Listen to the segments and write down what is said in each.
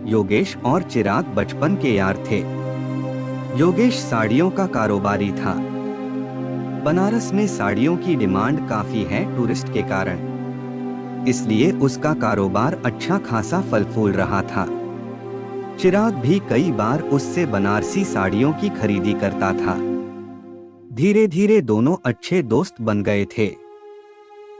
योगेश और चिराग बचपन के यार थे। योगेश साड़ियों का कारोबारी था। बनारस में साड़ियों की डिमांड काफी है टूरिस्ट के कारण, इसलिए उसका कारोबार अच्छा खासा फल फूल रहा था। चिराग भी कई बार उससे बनारसी साड़ियों की खरीदी करता था। धीरे धीरे दोनों अच्छे दोस्त बन गए थे।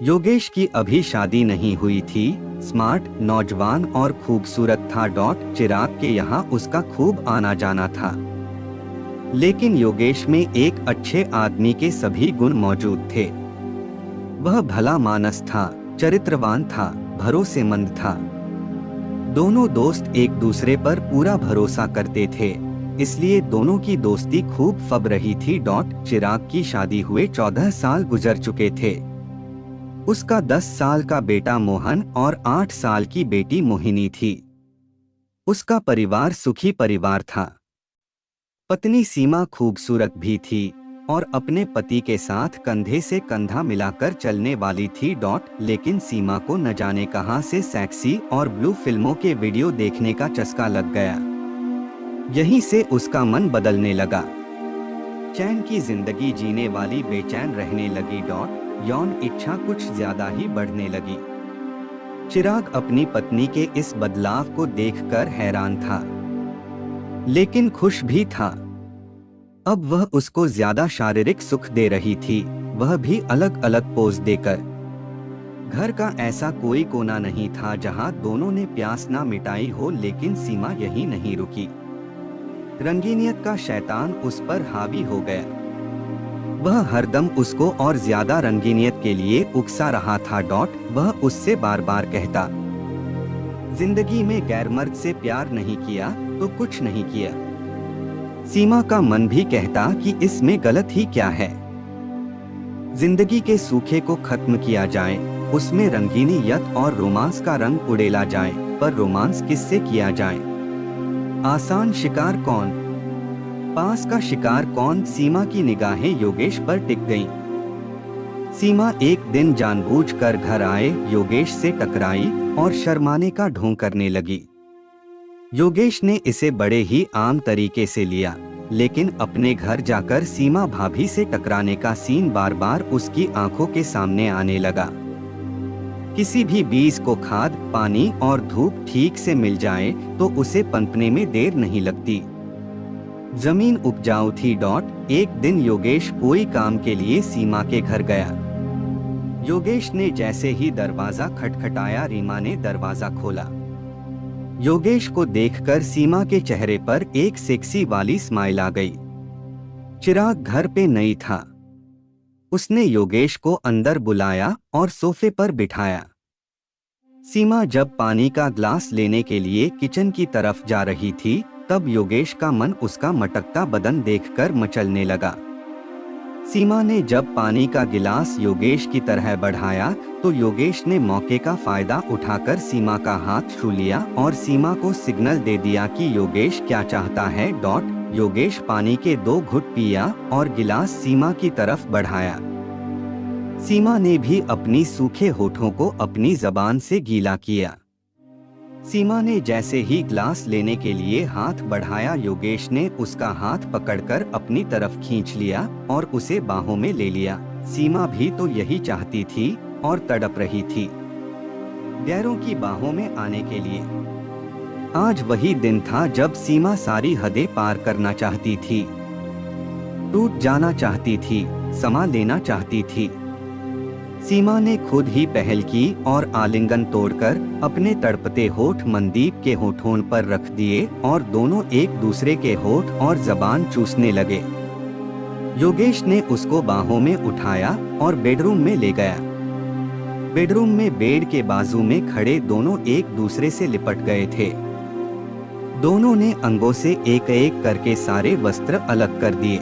योगेश की अभी शादी नहीं हुई थी, स्मार्ट, नौजवान और खूबसूरत था। चिराग के यहाँ उसका खूब आना जाना था। लेकिन योगेश में एक अच्छे आदमी के सभी गुण मौजूद थे। वह भला मानस था, चरित्रवान था, भरोसेमंद था। दोनों दोस्त एक दूसरे पर पूरा भरोसा करते थे, इसलिए दोनों की दोस्ती खूब फब रही थी। चिराग की शादी हुए 14 साल गुजर चुके थे। उसका 10 साल का बेटा मोहन और 8 साल की बेटी मोहिनी थी। उसका परिवार सुखी परिवार था। पत्नी सीमा खूबसूरत भी थी और अपने पति के साथ कंधे से कंधा मिलाकर चलने वाली थी। लेकिन सीमा को न जाने कहां से सेक्सी और ब्लू फिल्मों के वीडियो देखने का चस्का लग गया। यहीं से उसका मन बदलने लगा। चैन की जिंदगी जीने वाली बेचैन रहने लगी। यौन इच्छा कुछ ज्यादा ही बढ़ने लगी। चिराग अपनी पत्नी के इस बदलाव को देखकर हैरान था, लेकिन खुश भी था। अब वह उसको ज्यादा शारीरिक सुख दे रही थी, वह भी अलग अलग पोज देकर। घर का ऐसा कोई कोना नहीं था जहां दोनों ने प्यास ना मिटाई हो। लेकिन सीमा यही नहीं रुकी। रंगीनियत का शैतान उस पर हावी हो गया। वह हरदम उसको और ज्यादा रंगीनियत के लिए उकसा रहा था। वह उससे बार बार कहता, जिंदगी में गैर मर्द से प्यार नहीं किया तो कुछ नहीं किया। सीमा का मन भी कहता कि इसमें गलत ही क्या है। जिंदगी के सूखे को खत्म किया जाए, उसमें रंगीनियत और रोमांस का रंग उड़ेला जाए, पर रोमांस किससे किया जाए? आसान शिकार कौन, पास का शिकार कौन? सीमा की निगाहें योगेश पर टिक गईं। सीमा एक दिन जानबूझकर घर आए योगेश से टकराई और शर्माने का ढोंग करने लगी। योगेश ने इसे बड़े ही आम तरीके से लिया, लेकिन अपने घर जाकर सीमा भाभी से टकराने का सीन बार बार उसकी आंखों के सामने आने लगा। किसी भी बीज को खाद, पानी और धूप ठीक से मिल जाए तो उसे पनपने में देर नहीं लगती। जमीन उपजाऊ थी। एक दिन योगेश कोई काम के लिए सीमा के घर गया। योगेश ने जैसे ही दरवाजा खटखटाया, रीमा ने दरवाजा खोला। योगेश को देखकर सीमा के चेहरे पर एक सेक्सी वाली स्माइल आ गई। चिराग घर पे नहीं था। उसने योगेश को अंदर बुलाया और सोफे पर बिठाया। सीमा जब पानी का ग्लास लेने के लिए किचन की तरफ जा रही थी, तब योगेश का मन उसका मटकता बदन देखकर मचलने लगा। सीमा ने जब पानी का गिलास योगेश की तरह बढ़ाया तो योगेश ने मौके का फायदा उठाकर सीमा का हाथ छू लिया और सीमा को सिग्नल दे दिया कि योगेश क्या चाहता है। योगेश पानी के 2 घुट पिया और गिलास सीमा की तरफ बढ़ाया। सीमा ने भी अपनी सूखे होठों को अपनी जबान से गीला किया। सीमा ने जैसे ही ग्लास लेने के लिए हाथ बढ़ाया, योगेश ने उसका हाथ पकड़कर अपनी तरफ खींच लिया और उसे बाहों में ले लिया। सीमा भी तो यही चाहती थी और तड़प रही थी गैरों की बाहों में आने के लिए। आज वही दिन था जब सीमा सारी हदें पार करना चाहती थी, टूट जाना चाहती थी, समा लेना चाहती थी। सीमा ने खुद ही पहल की और आलिंगन तोड़कर अपने तड़पते होठ मनदीप के होठों पर रख दिए और दोनों एक दूसरे के होठ और जबान चूसने लगे। योगेश ने उसको बाहों में उठाया और बेडरूम में ले गया। बेडरूम में बेड के बाजू में खड़े दोनों एक दूसरे से लिपट गए थे। दोनों ने अंगों से एक एक करके सारे वस्त्र अलग कर दिए।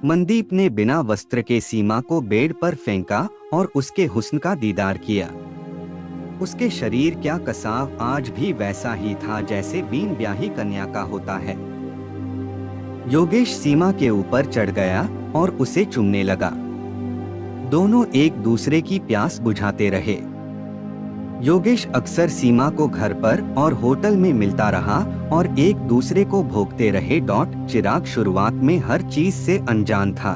मनदीप ने बिना वस्त्र के सीमा को बेड पर फेंका और उसके हुस्न का दीदार किया। उसके शरीर क्या कसाव आज भी वैसा ही था जैसे बीन ब्याही कन्या का होता है। योगेश सीमा के ऊपर चढ़ गया और उसे चूमने लगा। दोनों एक दूसरे की प्यास बुझाते रहे। योगेश अक्सर सीमा को घर पर और होटल में मिलता रहा और एक दूसरे को भोगते रहे। चिराग शुरुआत में हर चीज से अनजान था।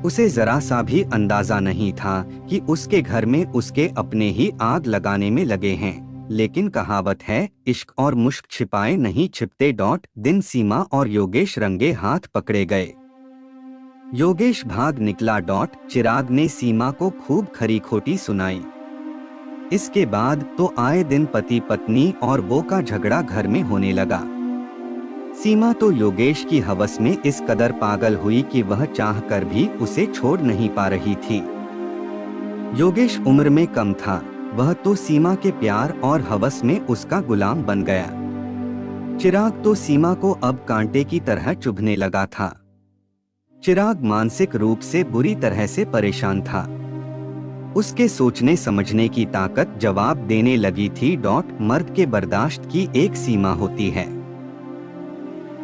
उसे जरा सा भी अंदाजा नहीं था कि उसके घर में उसके अपने ही आग लगाने में लगे हैं। लेकिन कहावत है, इश्क और मुश्क छिपाए नहीं छिपते। दिन सीमा और योगेश रंगे हाथ पकड़े गए। योगेश भाग निकला। चिराग ने सीमा को खूब खरी खोटी सुनाई। इसके बाद तो आए दिन पति पत्नी और वो का झगड़ा घर में होने लगा। सीमा तो योगेश की हवस में इस कदर पागल हुई कि वह चाहकर भी उसे छोड़ नहीं पा रही थी। योगेश उम्र में कम था, वह तो सीमा के प्यार और हवस में उसका गुलाम बन गया। चिराग तो सीमा को अब कांटे की तरह चुभने लगा था। चिराग मानसिक रूप से बुरी तरह से परेशान था। उसके सोचने समझने की ताकत जवाब देने लगी थी। मर्द के बर्दाश्त की एक सीमा होती है।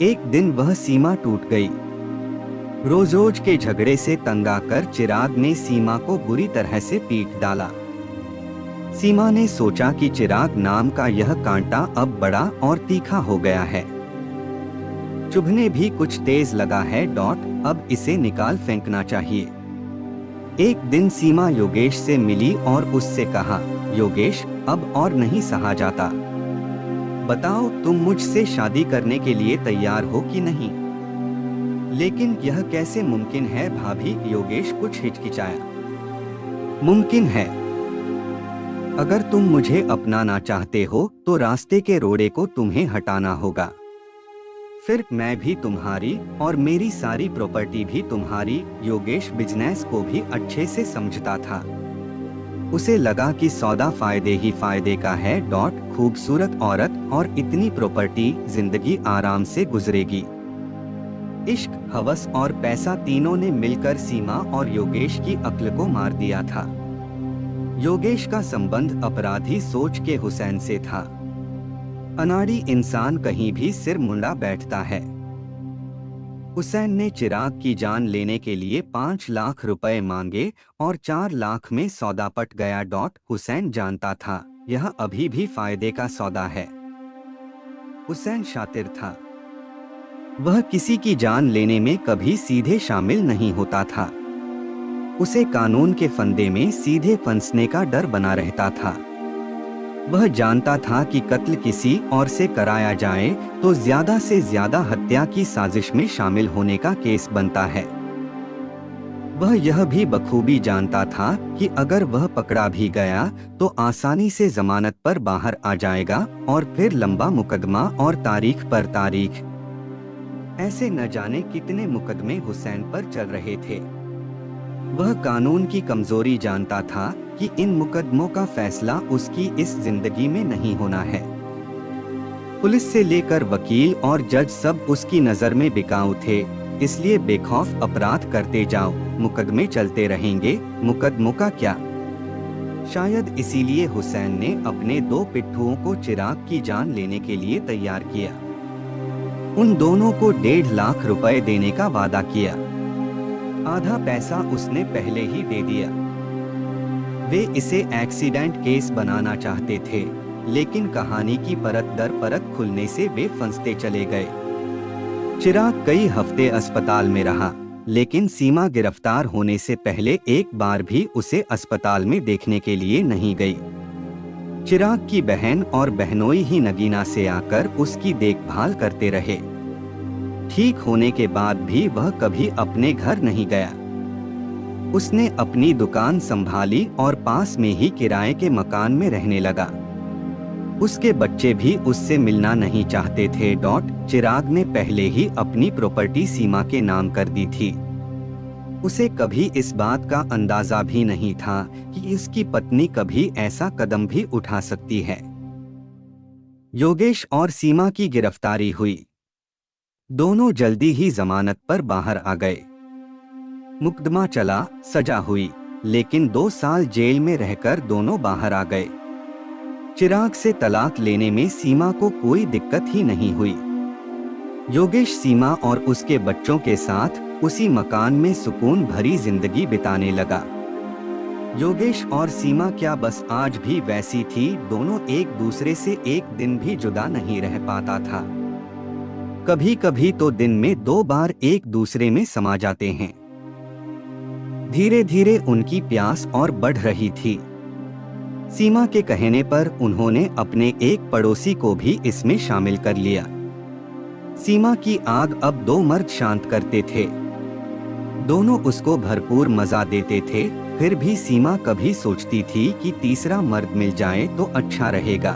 एक दिन वह सीमा टूट गई। रोज रोज के झगड़े से तंग आकर चिराग ने सीमा को बुरी तरह से पीट डाला। सीमा ने सोचा कि चिराग नाम का यह कांटा अब बड़ा और तीखा हो गया है, चुभने भी कुछ तेज लगा है। अब इसे निकाल फेंकना चाहिए। एक दिन सीमा योगेश से मिली और उससे कहा, योगेश अब और नहीं सहा जाता, बताओ तुम मुझसे शादी करने के लिए तैयार हो कि नहीं। लेकिन यह कैसे मुमकिन है भाभी, योगेश कुछ हिचकिचाया। मुमकिन है, अगर तुम मुझे अपनाना चाहते हो तो रास्ते के रोड़े को तुम्हें हटाना होगा। फिर मैं भी तुम्हारी और मेरी सारी प्रॉपर्टी भी तुम्हारी। योगेश बिजनेस को भी अच्छे से समझता था। उसे लगा कि सौदा फायदे ही फायदे का है। खूबसूरत औरत और इतनी प्रॉपर्टी, जिंदगी आराम से गुजरेगी। इश्क, हवस और पैसा तीनों ने मिलकर सीमा और योगेश की अक्ल को मार दिया था। योगेश का संबंध अपराधी सोच के हुसैन से था। अनाड़ी इंसान कहीं भी सिर मुंडा बैठता है। हुसैन ने चिराग की जान लेने के लिए 5 लाख रुपए मांगे और 4 लाख में सौदा पट गया। हुसैन जानता था यह अभी भी फायदे का सौदा है। हुसैन शातिर था। वह किसी की जान लेने में कभी सीधे शामिल नहीं होता था। उसे कानून के फंदे में सीधे फंसने का डर बना रहता था। वह जानता था कि कत्ल किसी और से कराया जाए तो ज्यादा से ज्यादा हत्या की साजिश में शामिल होने का केस बनता है। वह यह भी बखूबी जानता था कि अगर वह पकड़ा भी गया तो आसानी से जमानत पर बाहर आ जाएगा और फिर लंबा मुकदमा और तारीख पर तारीख। ऐसे न जाने कितने मुकदमे हुसैन पर चल रहे थे। वह कानून की कमजोरी जानता था कि इन मुकदमों का फैसला उसकी इस जिंदगी में नहीं होना है। पुलिस से लेकर वकील और जज सब उसकी नजर में बिकाऊ थे, इसलिए बेखौफ अपराध करते जाओ, मुकदमे चलते रहेंगे, मुकदमों का क्या। शायद इसीलिए हुसैन ने अपने 2 पिट्ठुओं को चिराग की जान लेने के लिए तैयार किया। उन दोनों को 1.5 लाख रुपए देने का वादा किया। आधा पैसा उसने पहले ही दे दिया। वे इसे एक्सीडेंट केस बनाना चाहते थे, लेकिन कहानी की परत दर परत खुलने से वे फंसते चले गए। चिराग कई हफ्ते अस्पताल में रहा, लेकिन सीमा गिरफ्तार होने से पहले एक बार भी उसे अस्पताल में देखने के लिए नहीं गई। चिराग की बहन और बहनोई ही नगीना से आकर उसकी देखभाल करते रहे। ठीक होने के बाद भी वह कभी अपने घर नहीं गया। उसने अपनी दुकान संभाली और पास में ही किराए के मकान में रहने लगा। उसके बच्चे भी उससे मिलना नहीं चाहते थे। चिराग ने पहले ही अपनी प्रॉपर्टी सीमा के नाम कर दी थी। उसे कभी इस बात का अंदाजा भी नहीं था कि इसकी पत्नी कभी ऐसा कदम भी उठा सकती है। योगेश और सीमा की गिरफ्तारी हुई। दोनों जल्दी ही जमानत पर बाहर आ गए। मुकदमा चला, सजा हुई, लेकिन 2 साल जेल में रहकर दोनों बाहर आ गए। चिराग से तलाक लेने में सीमा को कोई दिक्कत ही नहीं हुई। योगेश सीमा और उसके बच्चों के साथ उसी मकान में सुकून भरी जिंदगी बिताने लगा। योगेश और सीमा क्या बस आज भी वैसी थी? दोनों एक दूसरे से एक दिन भी जुदा नहीं रह पाता था। कभी कभी तो दिन में 2 बार एक दूसरे में समा जाते हैं। धीरे धीरे उनकी प्यास और बढ़ रही थी। सीमा के कहने पर उन्होंने अपने एक पड़ोसी को भी इसमें शामिल कर लिया। सीमा की आग अब 2 मर्द शांत करते थे। दोनों उसको भरपूर मजा देते थे। फिर भी सीमा कभी सोचती थी कि तीसरा मर्द मिल जाए तो अच्छा रहेगा।